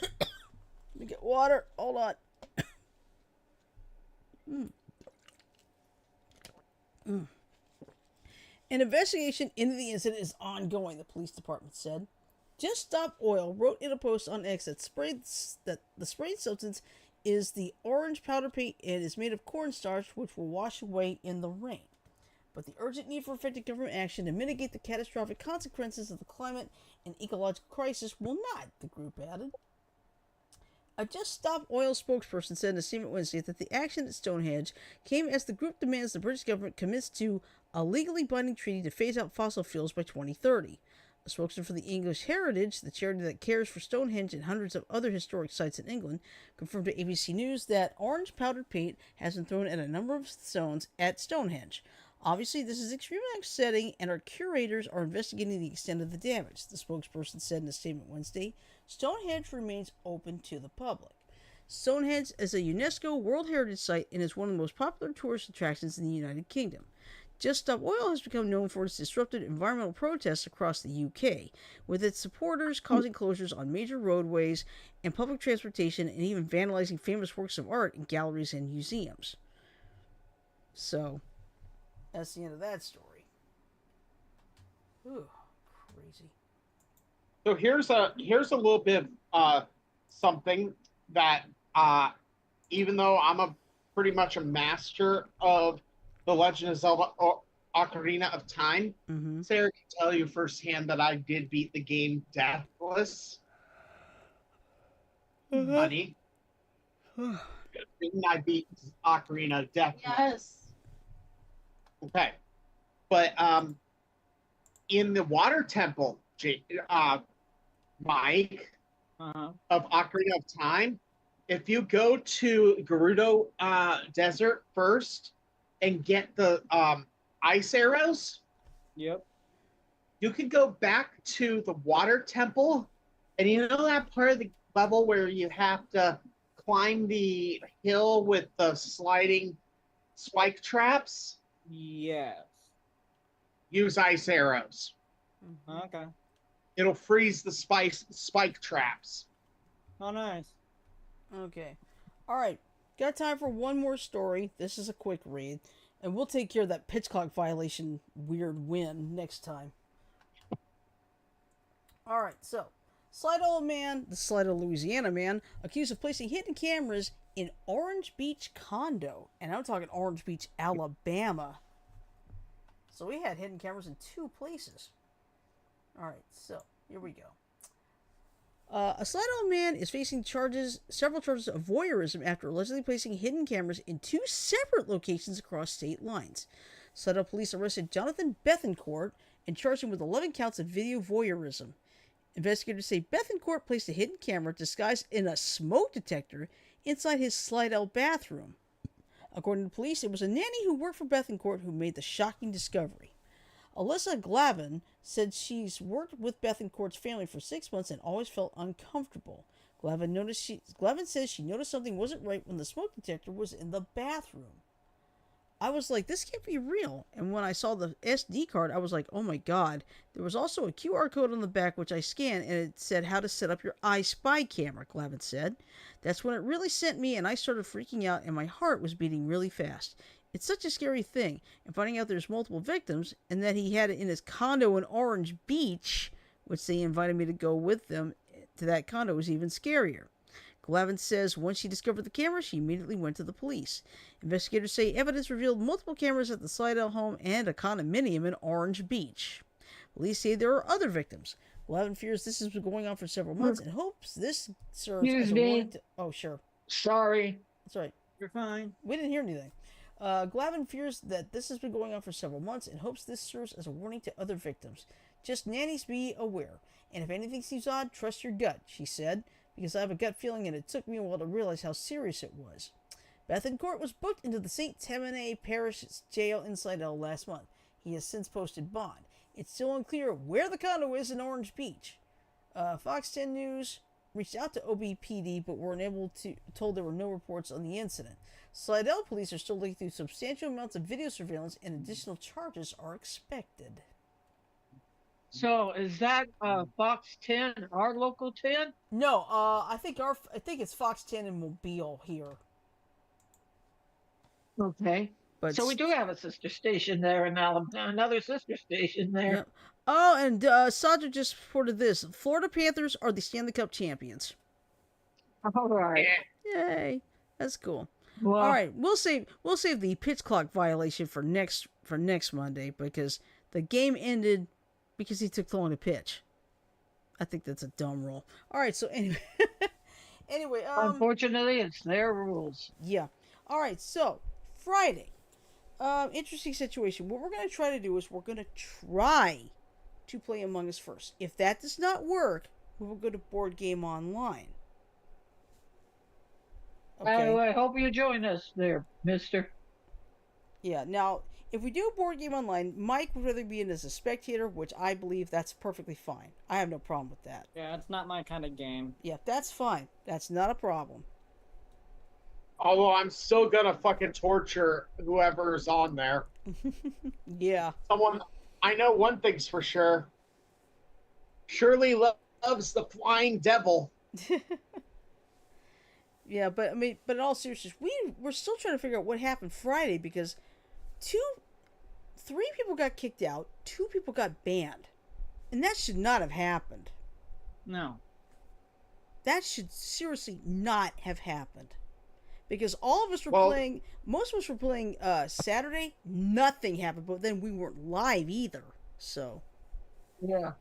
me get water. Hold on. An investigation into the incident is ongoing, the police department said. Just Stop Oil wrote in a post on X that the sprayed substance is the orange powder paint and is made of cornstarch, which will wash away in the rain. But the urgent need for effective government action to mitigate the catastrophic consequences of the climate and ecological crisis will not, the group added. A Just Stop Oil spokesperson said in a statement Wednesday that the action at Stonehenge came as the group demands the British government commits to a legally binding treaty to phase out fossil fuels by 2030. A spokesman for the English Heritage, the charity that cares for Stonehenge and hundreds of other historic sites in England, confirmed to ABC News that orange powdered paint has been thrown at a number of stones at Stonehenge. Obviously, this is extremely upsetting, and our curators are investigating the extent of the damage, the spokesperson said in a statement Wednesday. Stonehenge remains open to the public. Stonehenge is a UNESCO World Heritage Site and is one of the most popular tourist attractions in the United Kingdom. Just Stop Oil has become known for its disruptive environmental protests across the UK, with its supporters causing closures on major roadways and public transportation and even vandalizing famous works of art in galleries and museums. So, that's the end of that story. Ooh, crazy. So here's a little bit of something that even though I'm pretty much a master of The Legend of Zelda Ocarina of Time, Sarah can tell you firsthand that I did beat the game deathless. Honey. Didn't I beat Ocarina deathless? Yes. Okay. But in the water temple, Mike, of Ocarina of Time, if you go to Gerudo Desert first and get the ice arrows, Yep. you can go back to the water temple, and you know that part of the level where you have to climb the hill with the sliding spike traps? Yes. Use ice arrows. Okay. It'll freeze the spike traps. Oh, nice. Okay. Alright. Got time for one more story. This is a quick read. And we'll take care of that pitch clock violation weird win next time. Alright, so. Slidell man, the Slidell, Louisiana man, accused of placing hidden cameras in Orange Beach condo. And I'm talking Orange Beach, Alabama. So we had hidden cameras in 2 places. Alright, so here we go. A Slidell man is facing several charges of voyeurism after allegedly placing hidden cameras in 2 separate locations across state lines. Slidell police arrested Jonathan Bethencourt and charged him with 11 counts of video voyeurism. Investigators say Bethencourt placed a hidden camera disguised in a smoke detector inside his Slidell bathroom. According to police, it was a nanny who worked for Bethencourt who made the shocking discovery. Alyssa Glavin said she's worked with Bethencourt's family for 6 months and always felt uncomfortable. Glavin says she noticed something wasn't right when the smoke detector was in the bathroom. I was like, this can't be real. And when I saw the SD card, I was like, oh my god. There was also a QR code on the back which I scanned, and it said how to set up your iSpy camera, Glavin said. That's when it really sent me, and I started freaking out, and my heart was beating really fast. It's such a scary thing, and finding out there's multiple victims, and that he had it in his condo in Orange Beach, which they invited me to go with them to that condo, was even scarier. Glavin says once she discovered the camera, she immediately went to the police. Investigators say evidence revealed multiple cameras at the Slidell home and a condominium in Orange Beach. Police say there are other victims. Glavin fears this has been going on for several months and hopes this serves as a warning to... Oh, sure. Sorry. That's right. You're fine. We didn't hear anything. Glavin fears that this has been going on for several months and hopes this serves as a warning to other victims. Just nannies be aware. And if anything seems odd, trust your gut, she said, because I have a gut feeling and it took me a while to realize how serious it was. Bethencourt was booked into the St. Tammany Parish Jail in Slidell last month. He has since posted bond. It's still unclear where the condo is in Orange Beach. Fox 10 News reached out to OBPD but were told there were no reports on the incident. Slidell police are still looking through substantial amounts of video surveillance and additional charges are expected. So is that Fox 10, our local 10? No, I think it's Fox 10 in Mobile here. Okay. But so we do have a sister station there in Alabama, another sister station there. Yep. Oh, and Sadra just reported this. Florida Panthers are the Stanley Cup champions. All right. Yay. That's cool. Well, all right, we'll save the pitch clock violation for next Monday because the game ended because he took too long to pitch. I think that's a dumb rule. All right, so anyway, unfortunately, it's their rules. Yeah. All right, so Friday, interesting situation. What we're going to try to do is we're going to try to play Among Us first. If that does not work, we will go to Board Game Online. Okay. I hope you join us there, mister. Yeah, now, if we do Board Game Online, Mike would rather be in as a spectator, which I believe that's perfectly fine. I have no problem with that. Yeah, it's not my kind of game. Yeah, that's fine. That's not a problem. Although I'm still gonna fucking torture whoever's on there. Yeah. I know one thing's for sure. Shirley loves the flying devil. Yeah, but in all seriousness, we're still trying to figure out what happened Friday because 3 people got kicked out, 2 people got banned, and that should not have happened. No, that should seriously not have happened because all of us were playing. Most of us were playing Saturday. Nothing happened, but then we weren't live either. So, yeah,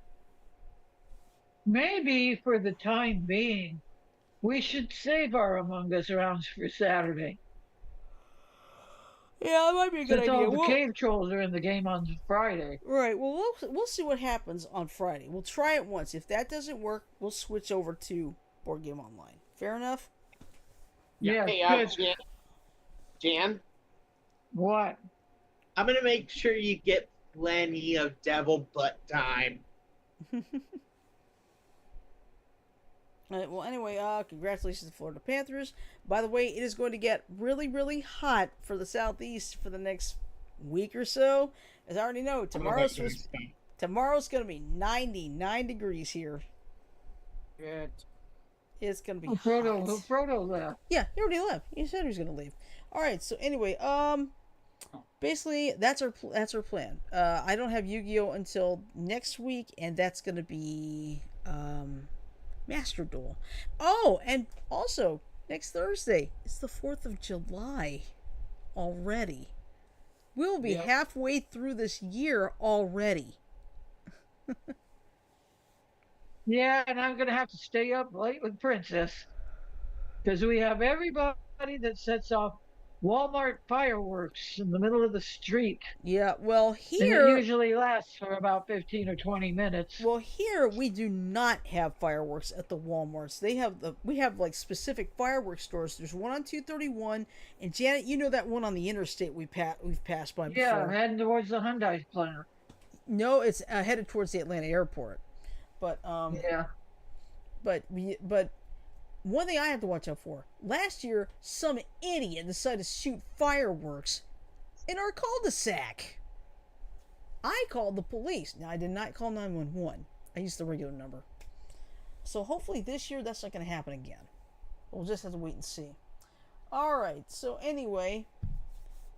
maybe for the time being. We should save our Among Us rounds for Saturday. Yeah, that might be a good idea. All the cave trolls are in the game on Friday. Right. Well, we'll see what happens on Friday. We'll try it once. If that doesn't work, we'll switch over to Board Game Online. Fair enough? Yeah. Hey, Jan? What? I'm going to make sure you get plenty of devil butt time. Well, anyway, congratulations to the Florida Panthers. By the way, it is going to get really, really hot for the Southeast for the next week or so. As I already know, tomorrow's going to be 99 degrees here. Good. It's going to be hot. Frodo left. Yeah, he already left. He said he was going to leave. All right, so anyway, basically, that's our plan. I don't have Yu-Gi-Oh until next week, and that's going to be Master Duel. Oh, and also next Thursday it's the 4th of July already. We'll be Yep. halfway through this year already. Yeah, and I'm gonna have to stay up late with Princess because we have everybody that sets off Walmart fireworks in the middle of the street, Yeah, well and it here, usually lasts for about 15 or 20 minutes. we do not have fireworks at the Walmarts. We have like specific fireworks stores. There's one on 231, and Janet, you know that one on the interstate we've passed by Yeah, before. heading towards the Hyundai plant. No, it's headed towards the Atlanta airport. But Yeah. but one thing I have to watch out for. Last year, some idiot decided to shoot fireworks in our cul-de-sac. I called the police. Now, I did not call 911. I used the regular number. So hopefully this year that's not going to happen again. We'll just have to wait and see. All right. So anyway,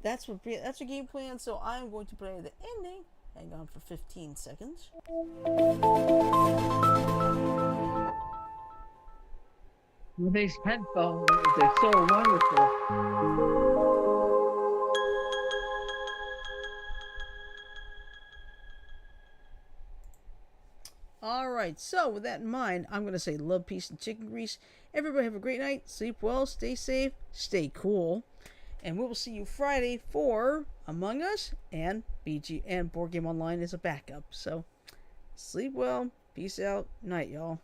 that's your game plan. So I'm going to play the ending. Hang on for 15 seconds. These headphones, they're so wonderful. All right. So with that in mind, I'm going to say love, peace, and chicken grease. Everybody have a great night. Sleep well. Stay safe. Stay cool. And we will see you Friday for Among Us and BG and Board Game Online as a backup. So sleep well. Peace out. Night, y'all.